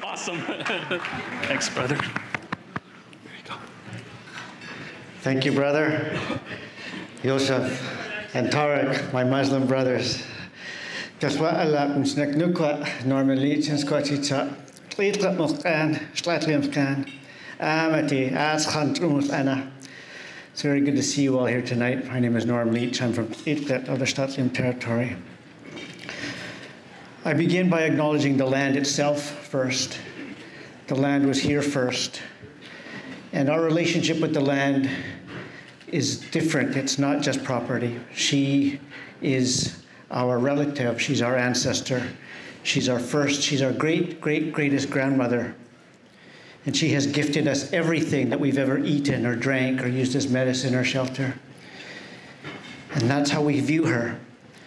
Awesome. Thanks, brother. There you go. Thank you, brother. Yosef and Tarek, my Muslim brothers. Nkukwa Norm Leech and Squatcha. It's very good to see you all here tonight. My name is Norm Leech. I'm from Tmucwa of the Stadtlim territory. I begin by acknowledging the land itself first. The land was here first. And our relationship with the land is different. It's not just property. She is our relative. She's our ancestor. She's our first. She's our greatest grandmother. And she has gifted us everything that we've ever eaten or drank or used as medicine or shelter. And that's how we view her.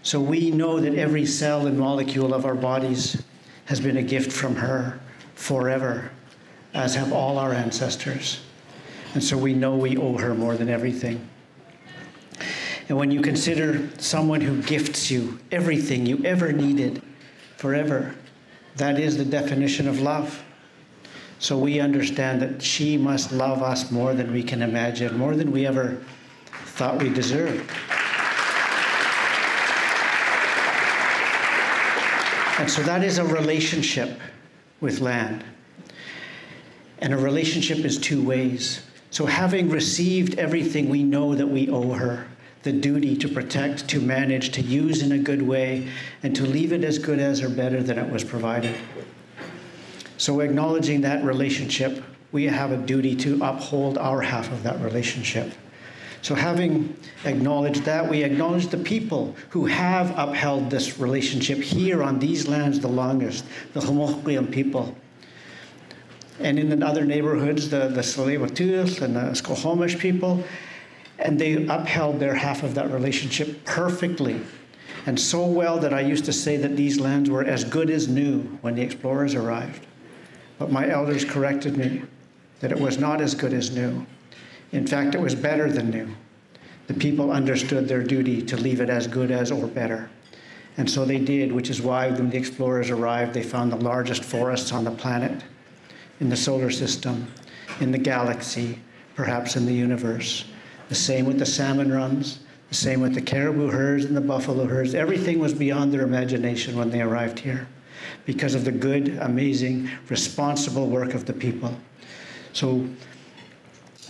So we know that every cell and molecule of our bodies has been a gift from her forever, as have all our ancestors. And so we know we owe her more than everything. And when you consider someone who gifts you everything you ever needed forever, that is the definition of love. So we understand that she must love us more than we can imagine, more than we ever thought we deserved. And so that is a relationship with land. And a relationship is two ways. So having received everything we know that we owe her, the duty to protect, to manage, to use in a good way, and to leave it as good as or better than it was provided. So acknowledging that relationship, we have a duty to uphold our half of that relationship. So having acknowledged that, we acknowledge the people who have upheld this relationship here on these lands the longest, the Tmucwa people. And in the other neighborhoods, the Tsleil-Waututh and the Squamish people, and they upheld their half of that relationship perfectly. And so well that I used to say that these lands were as good as new when the explorers arrived. But my elders corrected me that it was not as good as new. In fact, it was better than new. The people understood their duty to leave it as good as or better. And so they did, which is why when the explorers arrived, they found the largest forests on the planet, in the solar system, in the galaxy, perhaps in the universe. The same with the salmon runs, the same with the caribou herds and the buffalo herds. Everything was beyond their imagination when they arrived here because of the good, amazing, responsible work of the people. So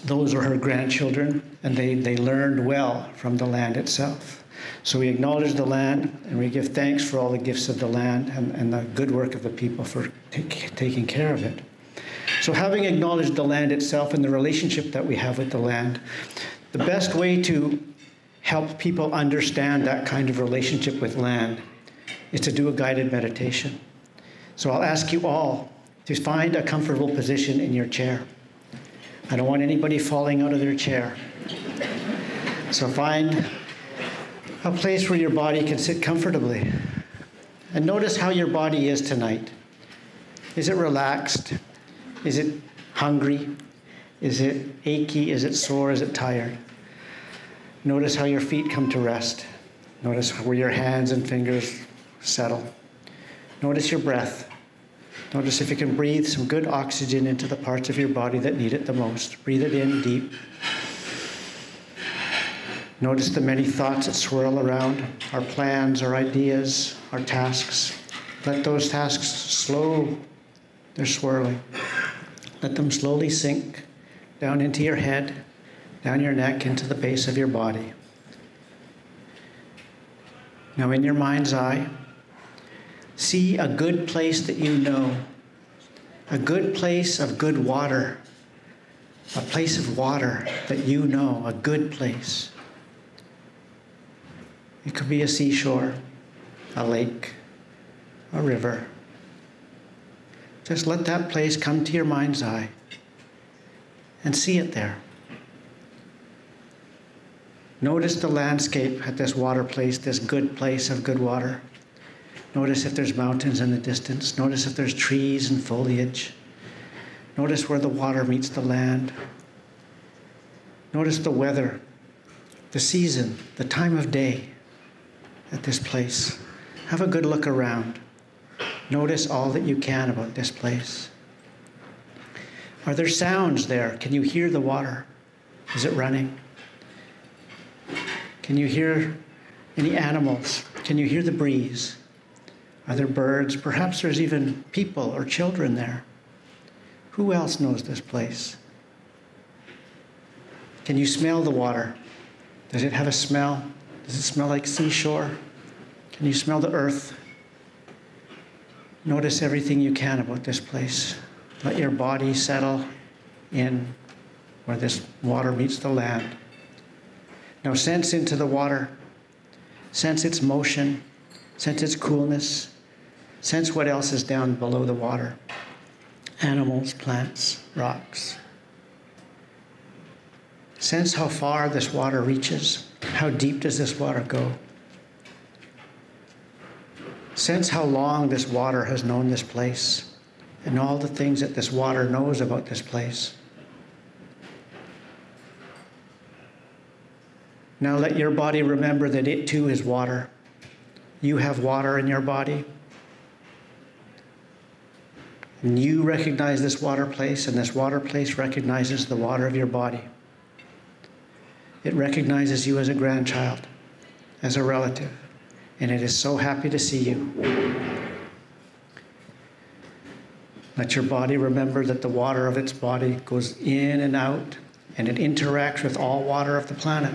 those were her grandchildren, and they learned well from the land itself. So we acknowledge the land, and we give thanks for all the gifts of the land and the good work of the people for taking care of it. So having acknowledged the land itself and the relationship that we have with the land, the best way to help people understand that kind of relationship with land is to do a guided meditation. So I'll ask you all to find a comfortable position in your chair. I don't want anybody falling out of their chair. So find a place where your body can sit comfortably. And notice how your body is tonight. Is it relaxed? Is it hungry? Is it achy? Is it sore? Is it tired? Notice how your feet come to rest. Notice where your hands and fingers settle. Notice your breath. Notice if you can breathe some good oxygen into the parts of your body that need it the most. Breathe it in deep. Notice the many thoughts that swirl around, our plans, our ideas, our tasks. Let those tasks slow their swirling. Let them slowly sink down into your head, down your neck, into the base of your body. Now in your mind's eye, see a good place that you know, a good place of good water, a place of water that you know, a good place. It could be a seashore, a lake, a river. Just let that place come to your mind's eye and see it there. Notice the landscape at this water place, this good place of good water. Notice if there's mountains in the distance. Notice if there's trees and foliage. Notice where the water meets the land. Notice the weather, the season, the time of day at this place. Have a good look around. Notice all that you can about this place. Are there sounds there? Can you hear the water? Is it running? Can you hear any animals? Can you hear the breeze? Are there birds? Perhaps there's even people or children there. Who else knows this place? Can you smell the water? Does it have a smell? Does it smell like seashore? Can you smell the earth? Notice everything you can about this place. Let your body settle in where this water meets the land. Now sense into the water. Sense its motion. Sense its coolness. Sense what else is down below the water. Animals, plants, rocks. Sense how far this water reaches. How deep does this water go? Sense how long this water has known this place and all the things that this water knows about this place. Now let your body remember that it too is water. You have water in your body. And you recognize this water place, and this water place recognizes the water of your body. It recognizes you as a grandchild, as a relative, and it is so happy to see you. Let your body remember that the water of its body goes in and out, and it interacts with all water of the planet.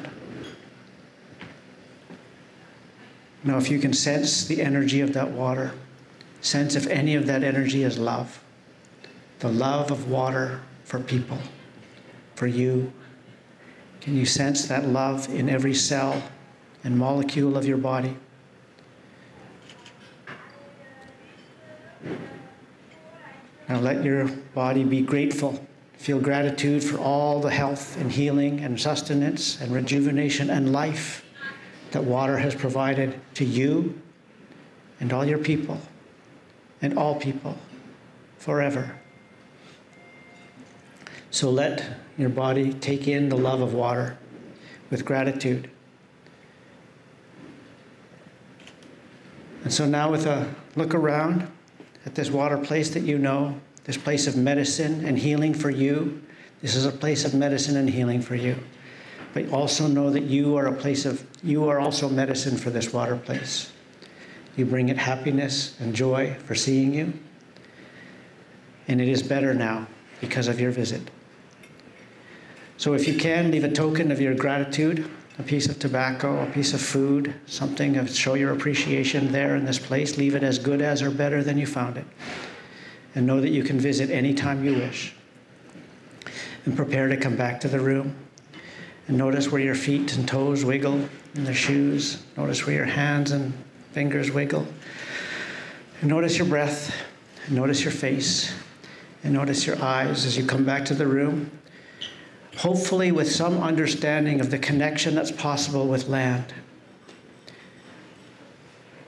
Now, if you can sense the energy of that water, sense if any of that energy is love. The love of water for people, for you. Can you sense that love in every cell and molecule of your body? Now let your body be grateful. Feel gratitude for all the health and healing and sustenance and rejuvenation and life that water has provided to you and all your people and all people forever. So let your body take in the love of water with gratitude. And so now with a look around at this water place that you know, this place of medicine and healing for you. This is a place of medicine and healing for you. But also know that you are also medicine for this water place. You bring it happiness and joy for seeing you. And it is better now because of your visit. So if you can, leave a token of your gratitude, a piece of tobacco, a piece of food, something to show your appreciation there in this place. Leave it as good as or better than you found it. And know that you can visit anytime you wish. And prepare to come back to the room. And notice where your feet and toes wiggle in the shoes. Notice where your hands and fingers wiggle. And notice your breath. And notice your face. And notice your eyes as you come back to the room. Hopefully with some understanding of the connection that's possible with land.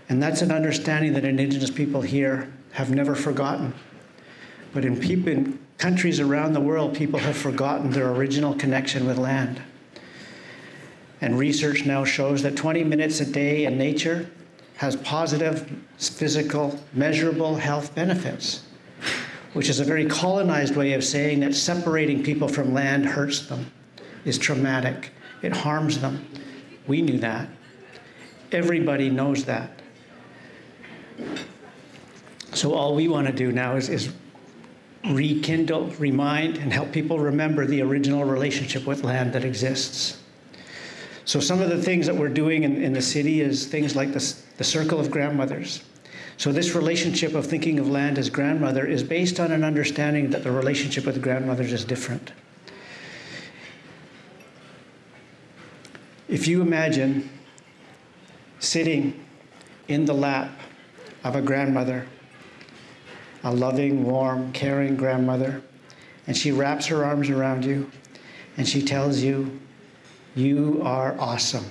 And that's an understanding that Indigenous people here have never forgotten. But in countries around the world, people have forgotten their original connection with land. And research now shows that 20 minutes a day in nature has positive, physical, measurable health benefits, which is a very colonized way of saying that separating people from land hurts them, is traumatic, it harms them. We knew that. Everybody knows that. So all we want to do now is rekindle, remind, and help people remember the original relationship with land that exists. So some of the things that we're doing in the city is things like the circle of grandmothers. So this relationship of thinking of land as grandmother is based on an understanding that the relationship with grandmothers is different. If you imagine sitting in the lap of a grandmother, a loving, warm, caring grandmother, and she wraps her arms around you and she tells you, you are awesome.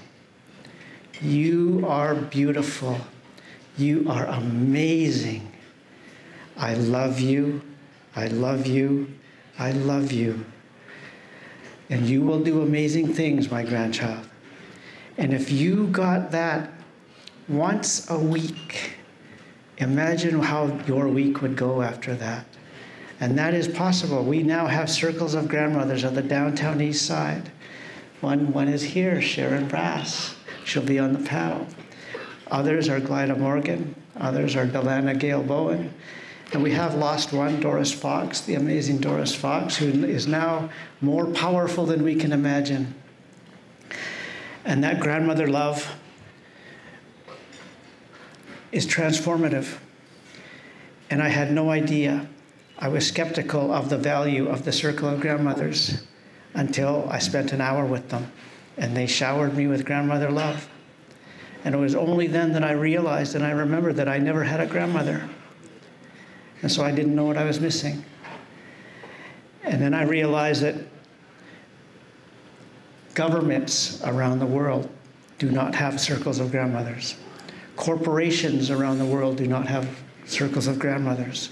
You are beautiful. You are amazing. I love you. I love you. I love you. And you will do amazing things, my grandchild. And if you got that once a week, Imagine how your week would go after that. And that is possible. We now have circles of grandmothers on the downtown east side. One is here, Sharon Brass. She'll be on the panel. Others are Glyda Morgan. Others are Delana Gale Bowen. And we have lost one, Doris Fox, the amazing Doris Fox, who is now more powerful than we can imagine. And that grandmother love is transformative. And I had no idea. I was skeptical of the value of the circle of grandmothers until I spent an hour with them. And they showered me with grandmother love. And it was only then that I realized and I remembered that I never had a grandmother. And so I didn't know what I was missing. And then I realized that governments around the world do not have circles of grandmothers. Corporations around the world do not have circles of grandmothers.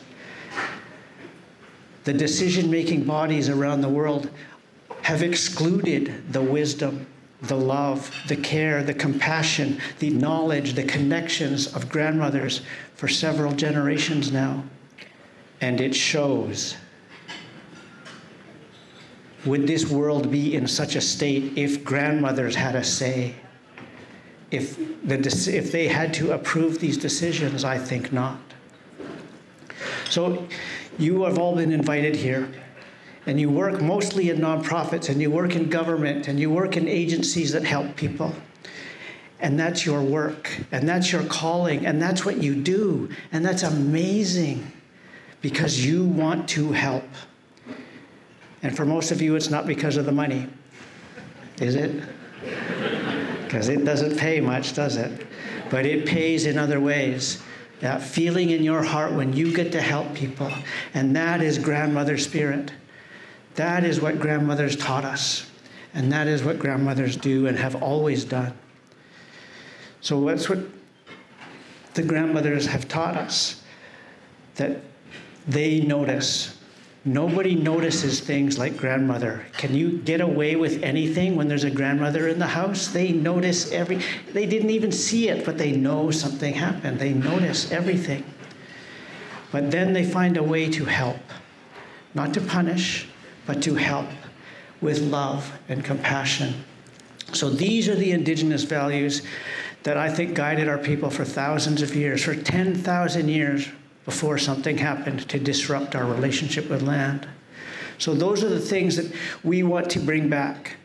The decision-making bodies around the world have excluded the wisdom, the love, the care, the compassion, the knowledge, the connections of grandmothers for several generations now. And it shows. Would this world be in such a state if grandmothers had a say? If they had to approve these decisions? I think not. So you have all been invited here. And you work mostly in nonprofits, and you work in government, and you work in agencies that help people. And that's your work, and that's your calling, and that's what you do. And that's amazing, because you want to help. And for most of you, it's not because of the money, is it? Because it doesn't pay much, does it? But it pays in other ways. That feeling in your heart when you get to help people, and that is grandmother spirit. That is what grandmothers taught us, and that is what grandmothers do and have always done. So that's what the grandmothers have taught us, that they notice. Nobody notices things like grandmother. Can you get away with anything when there's a grandmother in the house? They notice they didn't even see it, but they know something happened. They notice everything. But then they find a way to help, not to punish, but to help with love and compassion. So these are the Indigenous values that I think guided our people for thousands of years, for 10,000 years before something happened to disrupt our relationship with land. So those are the things that we want to bring back.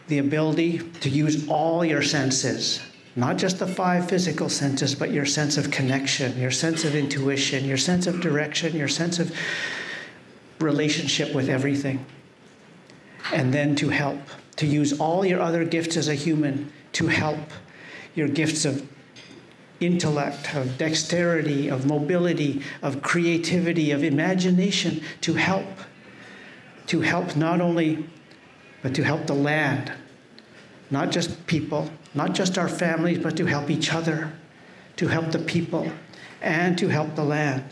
The ability to use all your senses, not just the 5 physical senses, but your sense of connection, your sense of intuition, your sense of direction, your sense of relationship with everything. And then to help, to use all your other gifts as a human to help, your gifts of intellect, of dexterity, of mobility, of creativity, of imagination, to help not only, but to help the land, not just people, not just our families, but to help each other, to help the people, and to help the land.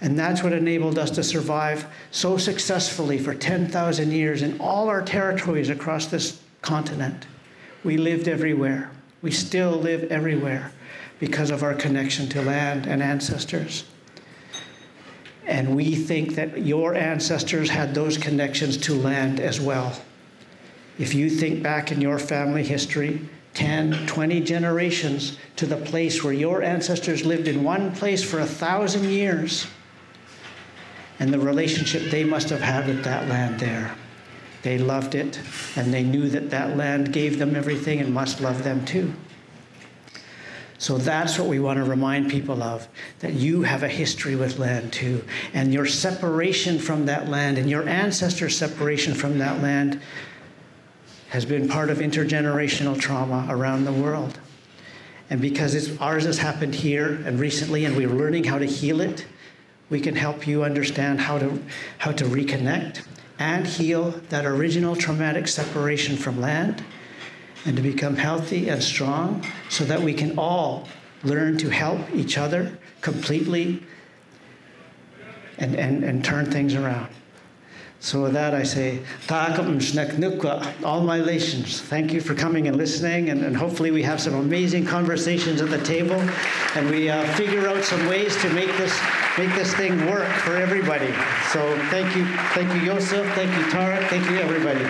And that's what enabled us to survive so successfully for 10,000 years in all our territories across this continent. We lived everywhere. We still live everywhere because of our connection to land and ancestors. And we think that your ancestors had those connections to land as well. If you think back in your family history, 10, 20 generations to the place where your ancestors lived in one place for 1,000 years, and the relationship they must have had with that land there. They loved it, and they knew that that land gave them everything and must love them too. So that's what we want to remind people of, that you have a history with land too, and your separation from that land and your ancestors' separation from that land has been part of intergenerational trauma around the world. And because ours has happened here and recently, and we're learning how to heal it, we can help you understand how to reconnect and heal that original traumatic separation from land, and to become healthy and strong so that we can all learn to help each other completely and turn things around. So with that, I say, Nkukwa, all my relations. Thank you for coming and listening, and hopefully we have some amazing conversations at the table, and we figure out some ways to make this thing work for everybody. So thank you, Joseph, thank you, Tarek, thank you, everybody.